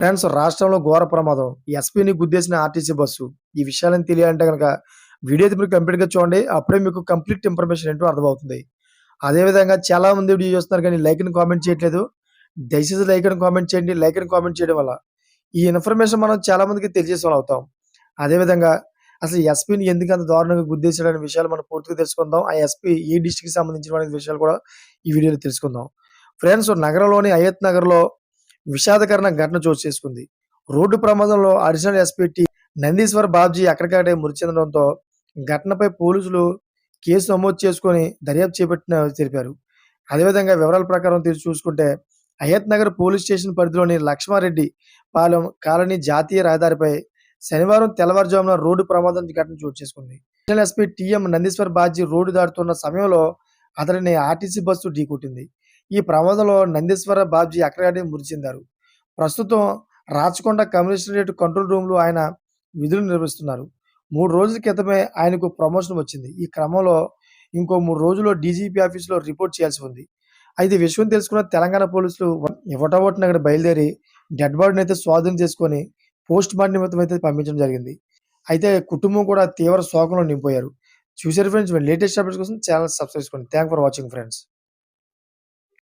Friends రాష్ట్రంలో ఘోర ప్రమాదం. ఎస్పీని గుద్దేసిన ఆర్టీసీ బస్సు. ఈ విషయాలను తెలియాలంటే గనక వీడియో అయితే మీరు కంప్లీట్‌గా చూడండి. అప్పుడే మీకు కంప్లీట్ ఇన్ఫర్మేషన్ ఏంటో అర్థమవుతుంది. అదే విధంగా చాలామంది వీడియో చూస్తున్నారు కానీ లైక్ అండ్ కామెంట్ చేయట్లేదు. దయచేసి లైక్ అండ్ కామెంట్ చేయండి. లైక్ అండ్ కామెంట్ చేయడం వల్ల ఈ ఇన్ఫర్మేషన్ మనం చాలా మందికి తెలియజేసేవాళ్ళం అవుతాం. అదే విధంగా అసలు ఎస్పీని ఎందుకు అంత దారుణంగా గుద్దేశాడనే విషయాలు మనం పూర్తిగా తెలుసుకుందాం. ఆ ఎస్పీ ఏ డిస్ట్రిక్ట్‌కి సంబంధించిన విషయాలు కూడా ఈ వీడియోలో తెలుసుకుందాం. ఫ్రెండ్స్ నగరంలోని హయత్ నగర్‌లో విషాదకరణ ఘటన చోటు చేసుకుంది. రోడ్డు ప్రమాదంలో అడిషనల్ ఎస్పీ నందీశ్వర్ బాబ్జీ అక్కడికక్కడే మృతి చెందడంతో ఘటనపై పోలీసులు కేసు నమోదు చేసుకొని దర్యాప్తు చేపట్టిన తెలిపారు. అదేవిధంగా వివరాల ప్రకారం చూసుకుంటే హయత్ నగర్ పోలీస్ స్టేషన్ పరిధిలోని లక్ష్మారెడ్డి పాలెం కాలనీ జాతీయ రహదారిపై శనివారం తెల్లవారుజామున రోడ్డు ప్రమాదం ఘటన చోటు చేసుకుంది. Additional SP TM Nandeeswar Babji road దాటుతున్న సమయంలో అతడిని ఆర్టీసీ బస్సు ఢీకొట్టింది. ఈ ప్రమాదంలో నందీశ్వర బాబ్జీ అక్కడే మృతి చెందారు. ప్రస్తుతం రాచకొండ కమిషనరేట్ కంట్రోల్ రూమ్‌లో ఆయన విధులు నిర్వహిస్తున్నారు. 3 రోజుల క్రితమే ఆయనకు ప్రమోషన్ వచ్చింది. ఈ క్రమంలో ఇంకో 3 రోజుల్లో డీజీపీ ఆఫీస్‌లో రిపోర్ట్ చేయాల్సి ఉంది. అయితే ఈ విషయం తెలుసుకున్న తెలంగాణ పోలీసులు హుటాహుటిన అక్కడ బయలుదేరి డెడ్ బాడీని అయితే స్వాధీనం చేసుకొని పోస్ట్ మార్టం నిమిత్తం అయితే పంపించడం జరిగింది. అయితే కుటుంబం కూడా తీవ్ర శోకంలో నిండిపోయారు. చూసారు ఫ్రెండ్స్ లేటెస్ట్ అప్డేట్స్ కోసం ఛానెల్ సబ్స్క్రైబ్ చేసుకోండి. Thanks for watching friends.